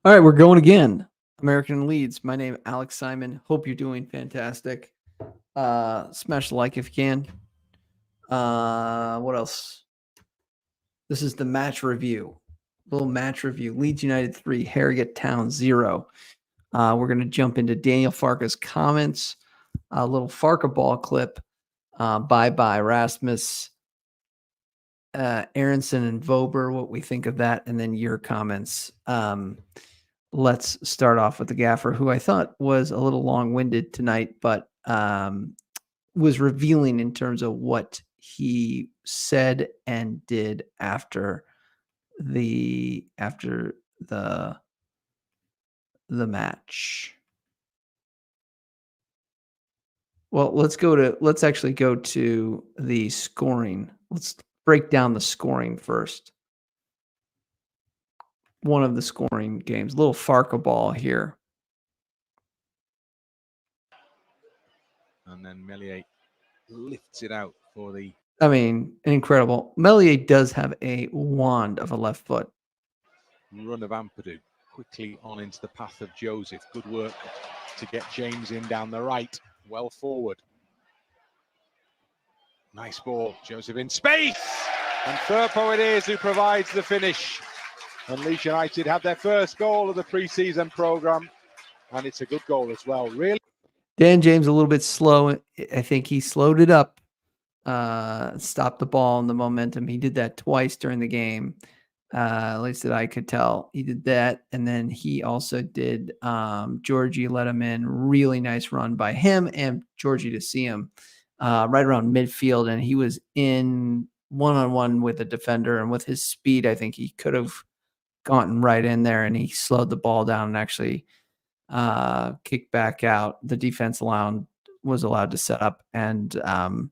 All right, we're going again. American Leeds. My name is Alex Simon. Hope you're doing fantastic. Smash the like if you can. What else? This is the match review. Little match review. Leeds United 3, Harrogate Town 0. We're going to jump into Daniel Farka's comments. A little Farka ball clip. Bye-bye, Rasmus, Aronson, and Vober, what we think of that, and then your comments. Let's start off with the gaffer, who I thought was a little long-winded tonight, but was revealing in terms of what he said and did after the match. Well, let's actually go to the scoring. Let's break down the scoring first. One of the scoring games, little Farka ball here. And then Meslier lifts it out for the... I mean, incredible. Meslier does have a wand of a left foot. Run of Ampadu quickly on into the path of Joseph. Good work to get James in down the right. Well forward. Nice ball. Joseph in space. And Firpo it is who provides the finish. And Leeds United have their first goal of the pre-season programme. And it's a good goal as well, really. Dan James a little bit slow. I think he slowed it up, stopped the ball and the momentum. He did that twice during the game, at least that I could tell. He did that, and then he also did Georgie let him in. Really nice run by him and Georgie to see him right around midfield, and he was in one-on-one with a defender, and with his speed, I think he could have gotten right in there, and he slowed the ball down and actually kicked back out. The defense was allowed to set up, and Dan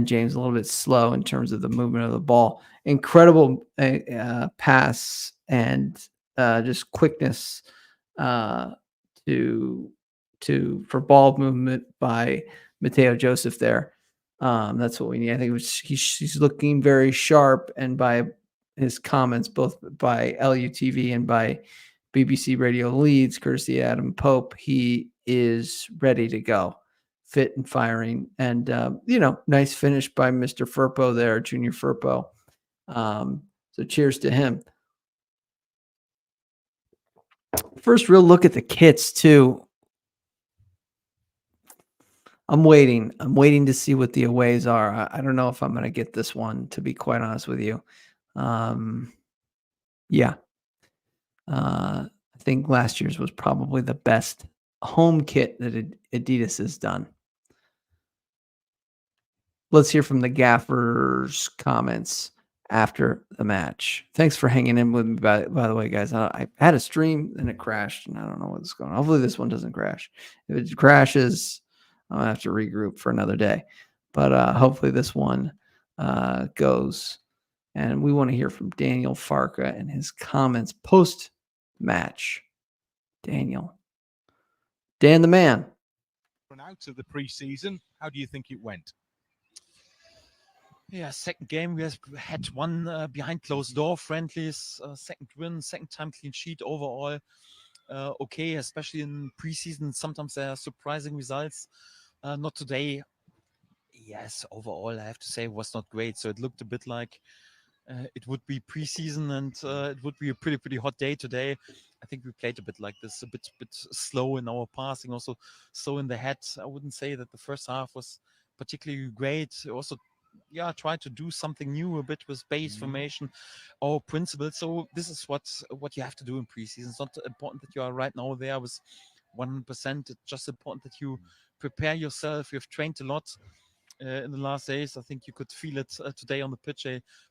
James a little bit slow in terms of the movement of the ball. Incredible pass and just quickness for ball movement by Mateo Joseph there. That's what we need. I think he's looking very sharp, and by his comments, both by LUTV and by BBC Radio Leeds, courtesy Adam Pope, he is ready to go, fit and firing. And, nice finish by Mr. Firpo there, Junior Firpo. So cheers to him. First real look at the kits, too. I'm waiting to see what the aways are. I don't know if I'm going to get this one, to be quite honest with you. I think last year's was probably the best home kit that Adidas has done. Let's hear from the gaffer's comments after the match. Thanks for hanging in with me, by the way, guys. I had a stream and it crashed, and I don't know what's going on. Hopefully this one doesn't crash. If it crashes, I'm going to have to regroup for another day. But hopefully this one goes. And we want to hear from Daniel Farka and his comments post-match. Dan the man. Out of the pre-season, how do you think it went? Yeah, second game we had one behind closed door friendlies, second win, second time clean sheet overall. Okay, especially in preseason, sometimes there are surprising results. Not today. Yes, overall I have to say it was not great. So it looked a bit like it would be preseason, and it would be a pretty hot day today. I think we played a bit like this, a bit slow in our passing, also slow in the head. I wouldn't say that the first half was particularly great. Also, try to do something new a bit with base formation or principles. So this is what you have to do in preseason. It's not important that you are right now there with 100%. It's just important that you prepare yourself. You've trained a lot in the last days. I think you could feel it today on the pitch.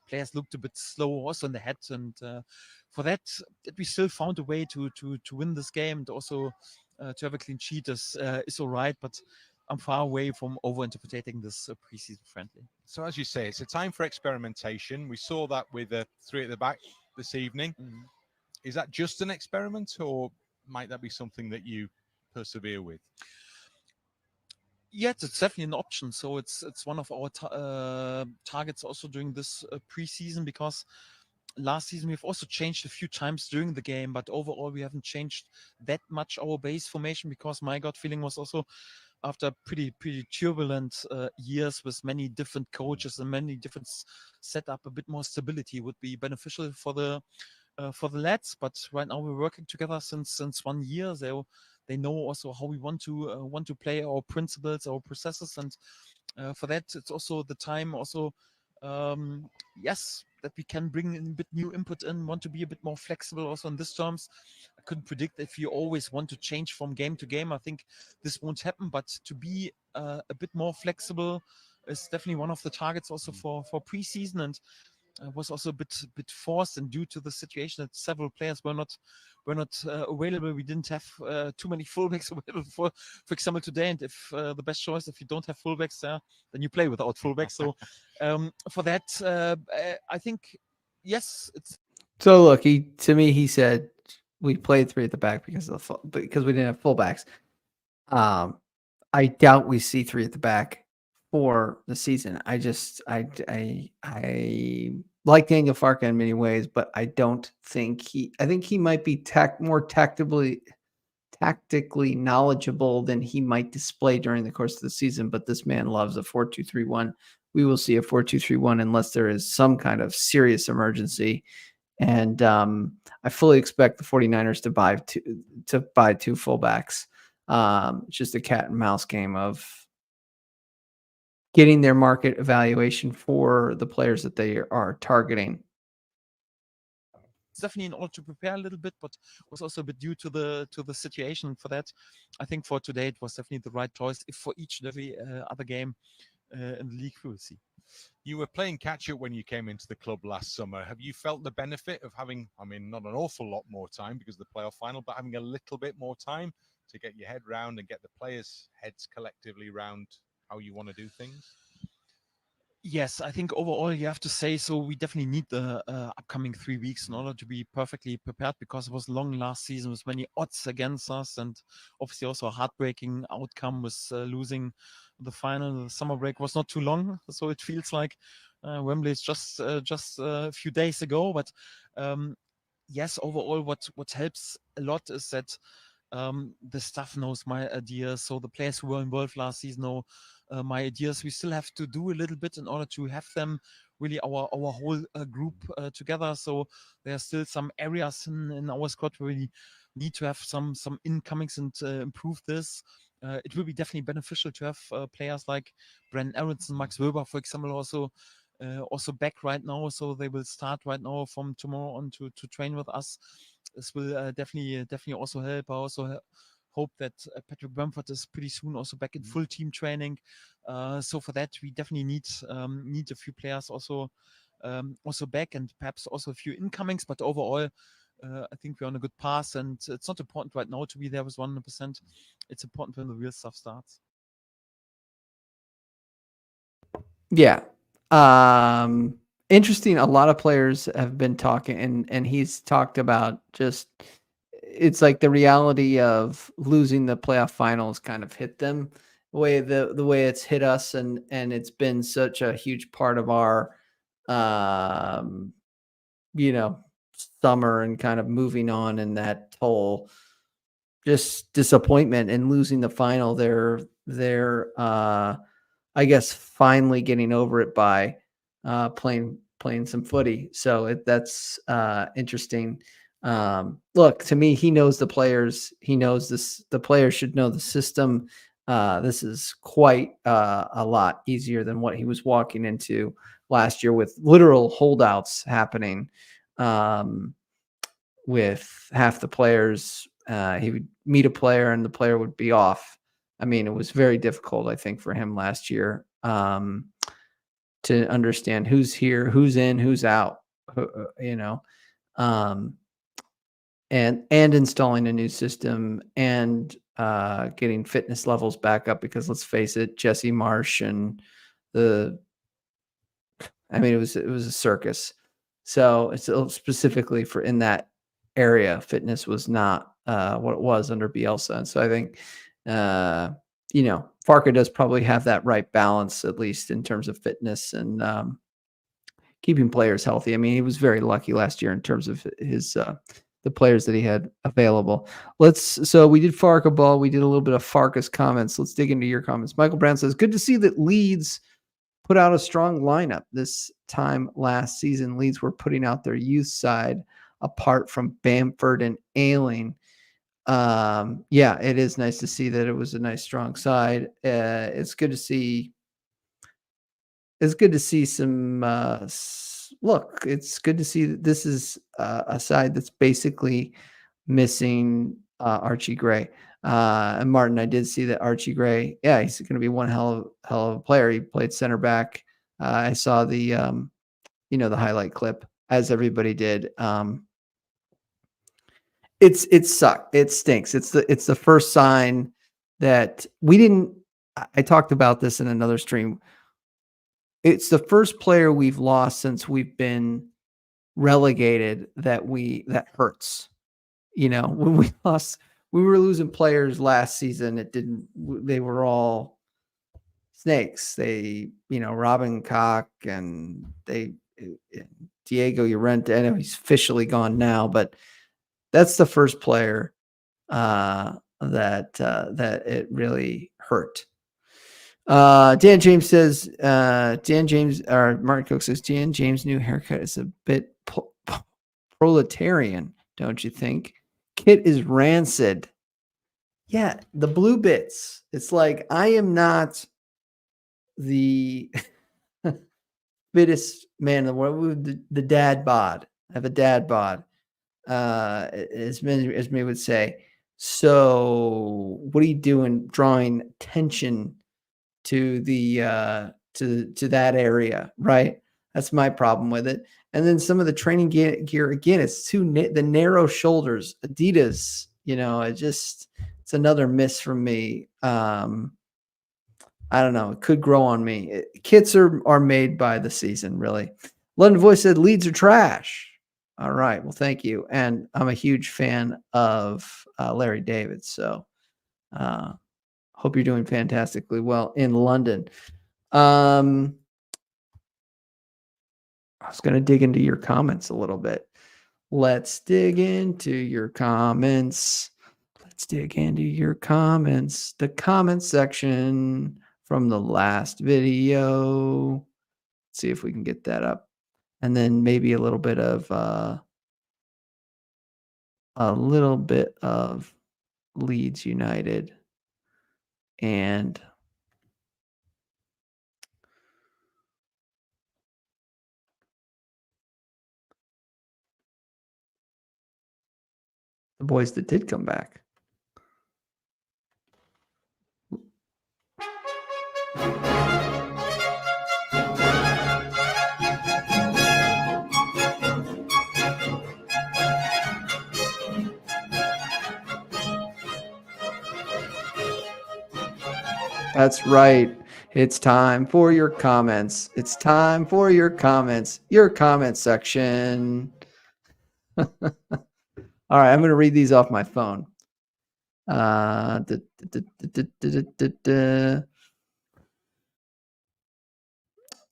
Players looked a bit slow also in the head, and for that we still found a way to win this game, and also to have a clean sheet is all right. But I'm far away from over-interpreting this preseason friendly. So as you say, it's a time for experimentation. We saw that with the three at the back this evening. Is that just an experiment, or might that be something that you persevere with? Yeah, it's definitely an option. So it's one of our targets also during this preseason, because last season we've also changed a few times during the game, but overall we haven't changed that much our base formation, because my gut feeling was also, after pretty turbulent years with many different coaches and many different setup, a bit more stability would be beneficial for the lads. But right now we're working together since 1 year. They know also how we want to play, our principles, our processes, and for that it's also the time also, yes, that we can bring in a bit new input and want to be a bit more flexible also in this terms. I couldn't predict if you always want to change from game to game. I think this won't happen, but to be a bit more flexible is definitely one of the targets also for preseason. And was also a bit forced, and due to the situation that several players were not available. We didn't have too many fullbacks available for example today. And if the best choice, if you don't have fullbacks there, then you play without fullbacks. So for that, I think yes, it's. So look, he said we played three at the back because because we didn't have fullbacks. I doubt we see three at the back for the season. I like Daniel Farka in many ways, but I don't think I think he might be more tactically knowledgeable than he might display during the course of the season. But this man loves a 4-2-3-1. We will see a 4-2-3-1 unless there is some kind of serious emergency. And I fully expect the 49ers to buy two fullbacks. It's just a cat and mouse game of getting their market evaluation for the players that they are targeting. It's definitely in order to prepare a little bit, but was also a bit due to the situation. For that, I think for today it was definitely the right choice. If for each and every other game in the league, we will see. You were playing catch-up when you came into the club last summer. Have you felt the benefit of having, I mean, not an awful lot more time because of the playoff final, but having a little bit more time to get your head round and get the players' heads collectively round how you want to do things? Yes, I think overall you have to say so. We definitely need the upcoming 3 weeks in order to be perfectly prepared, because it was long last season with many odds against us, and obviously also a heartbreaking outcome with losing the final. The summer break was not too long, so it feels like Wembley is just a few days ago. But yes, overall, what helps a lot is that the staff knows my ideas. So the players who were involved last season know my ideas. We still have to do a little bit in order to have them really our whole group together. So there are still some areas in our squad where we need to have some incomings and improve this. It will be definitely beneficial to have players like Brandon Aronson, Max Wöber, for example, also back right now. So they will start right now from tomorrow on to train with us. This will definitely also help. I also hope that Patrick Bamford is pretty soon also back in full team training. So for that, we definitely need a few players also back, and perhaps also a few incomings. But overall, I think we're on a good path, and it's not important right now to be there with 100%. It's important when the real stuff starts. Yeah. Interesting. A lot of players have been talking, and he's talked about just it's like the reality of losing the playoff finals kind of hit them the way it's hit us, and it's been such a huge part of our um you know summer and kind of moving on, and that whole just disappointment in losing the final. They're I guess finally getting over it by playing some footy. So that's interesting. Look, to me, he knows the players. He knows this. The players should know the system. This is quite a lot easier than what he was walking into last year, with literal holdouts happening. With half the players, he would meet a player and the player would be off. I mean, it was very difficult, I think, for him last year to understand who's here, who's in, who's out, you know, um, and installing a new system, and getting fitness levels back up, because let's face it, Jesse Marsh and I mean, it was a circus. So it's specifically for in that area, fitness was not what it was under Bielsa. And so I think, Farka does probably have that right balance, at least in terms of fitness, and keeping players healthy. I mean, he was very lucky last year in terms of his the players that he had available. So we did Farka Ball. We did a little bit of Farkas comments. Let's dig into your comments. Michael Brown says, good to see that Leeds put out a strong lineup this time last season. Leeds were putting out their youth side apart from Bamford and Ayling. Yeah, it is nice to see that it was a nice strong side. It's good to see. It's good to see some look. It's good to see that this is a side that's basically missing Archie Gray. And Martin, I did see that Archie Gray. Yeah, he's going to be one hell of a player. He played center back. I saw the the highlight clip, as everybody did. It sucked. It stinks. It's the first sign that we didn't. I talked about this in another stream. It's the first player we've lost since we've been relegated that hurts. When we lost, we were losing players last season. They were all snakes. Robin Koch and Diego Llorente. I know he's officially gone now, but that's the first player that it really hurt. Dan James says, Martin Cook says, Dan James' new haircut is a bit proletarian, don't you think? Kit is rancid. Yeah, the blue bits. It's like, I am not the fittest man in the world. The dad bod. I have a dad bod. As many would say. So what are you doing drawing attention to the to that area, right? That's my problem with it. And then some of the training gear again, it's the narrow shoulders. Adidas, it's another miss from me. I don't know. It could grow on me. Kits are made by the season, really. London Voice said Leeds are trash. All right. Well, thank you. And I'm a huge fan of Larry David. So hope you're doing fantastically well in London. I was going to dig into your comments a little bit. Let's dig into your comments. The comment section from the last video. Let's see if we can get that up. And then maybe a little bit of Leeds United and the boys that did come back. That's right. It's time for your comments. Your comment section. All right, I'm going to read these off my phone.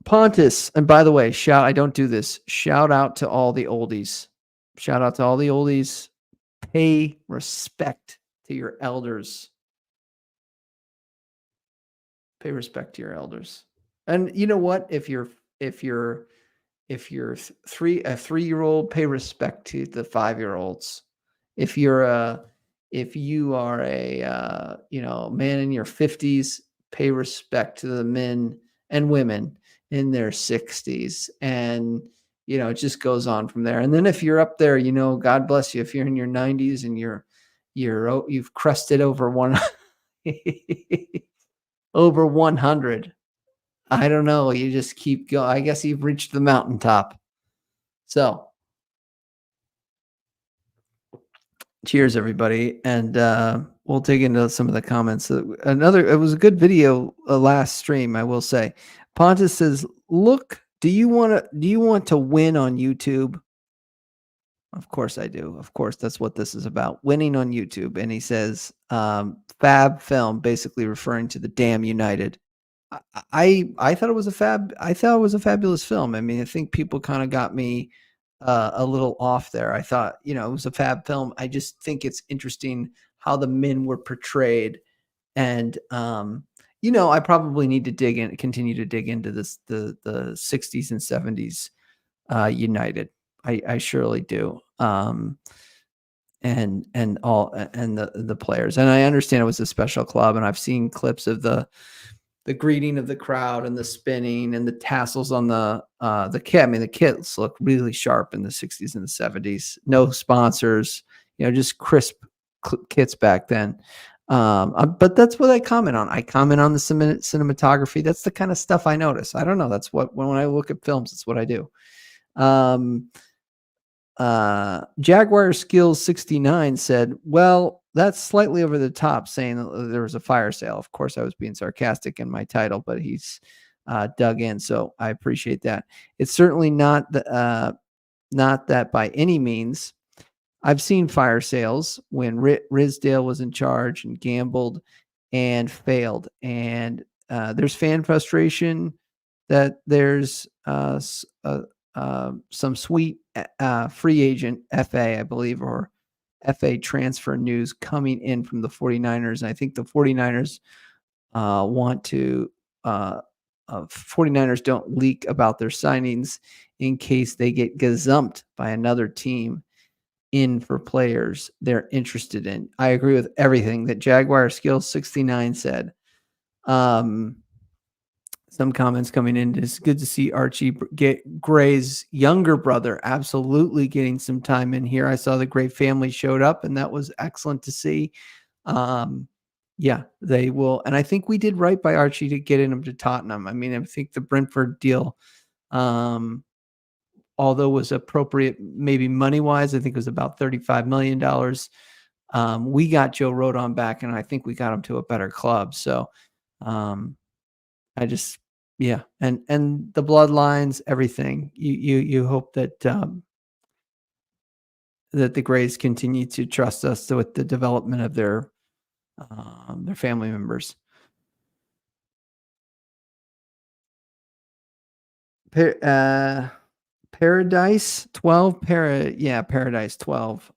Pontus, and by the way, I don't do this. Shout out to all the oldies. Pay respect to your elders. Pay respect to your elders. And you know what? If you're a 3-year-old, pay respect to the 5-year-olds. If you are a man in your 50s, pay respect to the men and women in their 60s. And it just goes on from there. And then if you're up there, God bless you. If you're in your 90s and you've crested over over 100. I don't know. You just keep going. I guess you've reached the mountaintop. So cheers, everybody. And we'll dig into some of the comments. It was a good video last stream, I will say. Pontus says, look, do you want to win on YouTube? Of course I do. Of course, that's what this is about. Winning on YouTube. And he says, Fab Film, basically referring to the Damn United. I thought it was a fabulous film. I mean, I think people kind of got me a little off there. I thought, it was a fab film. I just think it's interesting how the men were portrayed, and I probably need to continue to dig into the 60s and 70s United. I surely do. And the players, and I understand it was a special club, and I've seen clips of the greeting of the crowd and the spinning and the tassels on the kit. I mean, the kits look really sharp in the 60s and the 70s. No sponsors, just crisp kits back then. But that's what I comment on. I comment on the cinematography. That's the kind of stuff I notice. I don't know. That's what when I look at films, it's what I do. Jaguar Skills 69 said, well, that's slightly over the top, saying that there was a fire sale. Of course, I was being sarcastic in my title, but he's dug in, so I appreciate that. It's certainly not that by any means. I've seen fire sales when Rizdale was in charge and gambled and failed, and there's fan frustration that there's some sweet free agent FA, I believe, or FA transfer news coming in from the 49ers. And I think the 49ers want to, 49ers don't leak about their signings in case they get gazumped by another team in for players they're interested in. I agree with everything that Jaguar Skills 69 said. Some comments coming in. It's good to see Archie Gray's younger brother absolutely getting some time in here. I saw the Gray family showed up, and that was excellent to see. Yeah, they will. And I think we did right by Archie to get him to Tottenham. I mean, I think the Brentford deal, although was appropriate, maybe money-wise, I think it was about $35 million. We got Joe Rodon back, and I think we got him to a better club. So, I just, yeah, and the bloodlines, everything. You hope that that the Grays continue to trust us with the development of their family members. Paradise 12, Paradise 12.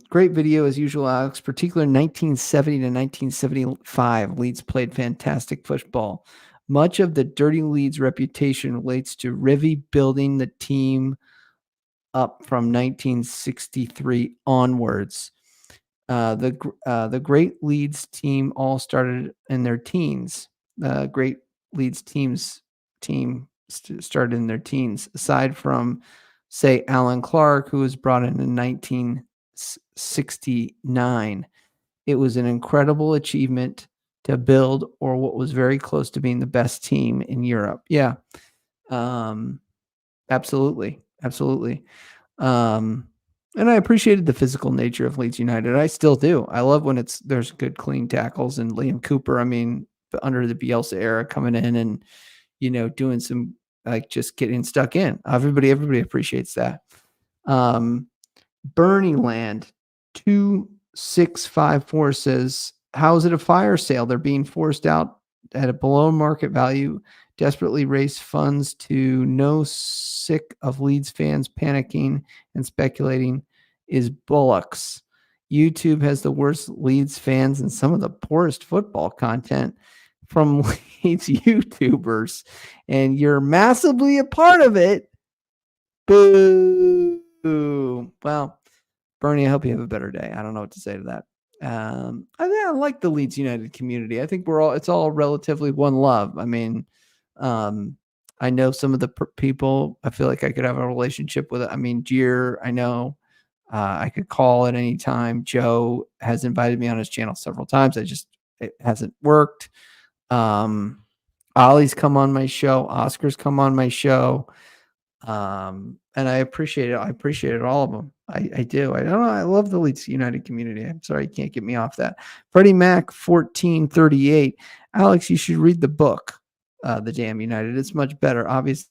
Great video as usual, Alex. Particularly 1970 to 1975, Leeds played fantastic football. Much of the Dirty Leeds reputation relates to Rivy building the team up from 1963 onwards. The Great Leeds team all started in their teens. The Great Leeds team started in their teens. Aside from, say, Alan Clark, who was brought in 1969, it was an incredible achievement to build, or what was very close to being the best team in Europe. Yeah, absolutely, absolutely. And I appreciated the physical nature of Leeds United. I still do. I love when there's good clean tackles, and Liam Cooper. I mean, under the Bielsa era, coming in and doing some, like, just getting stuck in. Everybody appreciates that. Bernie Land 2654 says, how is it a fire sale? They're being forced out at a below market value, desperately raise funds to know, sick of Leeds fans panicking and speculating is bullocks. YouTube has the worst Leeds fans and some of the poorest football content from Leeds YouTubers, and you're massively a part of it. Boo. Well, Bernie, I hope you have a better day. I don't know what to say to that. I like the Leeds United community. I think it's all relatively one love. I mean, I know some of the people. I feel like I could have a relationship with it. I mean, Jeer, I know I could call at any time. Joe has invited me on his channel several times. It hasn't worked. Ollie's come on my show. Oscar's come on my show. And I appreciate it. I appreciate all of them. I do. I don't know. I love the Leeds United community. I'm sorry you can't get me off that. Freddie Mac 1438. Alex, you should read the book, The Damn United. It's much better. Obviously,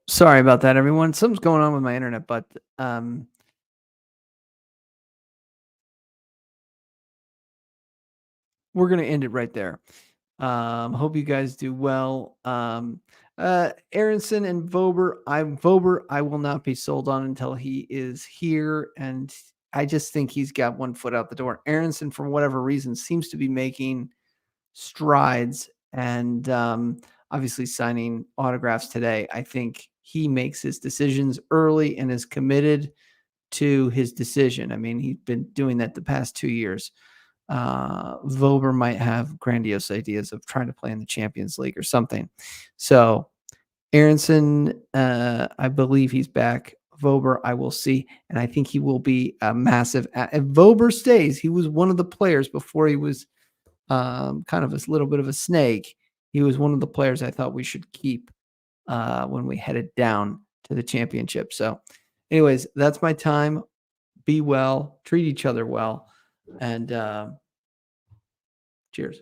Sorry about that, everyone. Something's going on with my internet, but we're gonna end it right there. Hope you guys do well. Aronson and Vober, I will not be sold on until he is here, and I just think he's got one foot out the door. Aronson, for whatever reason, seems to be making strides, and obviously signing autographs today. I think he makes his decisions early and is committed to his decision. I mean, he's been doing that the past 2 years. Vober might have grandiose ideas of trying to play in the Champions League or something. So Aronson, I believe he's back. Vober, I will see, and I think he will be a massive. If Vober stays, he was one of the players before he was kind of a little bit of a snake. He was one of the players I thought we should keep when we headed down to the championship. So, anyways, that's my time. Be well, treat each other well, and cheers.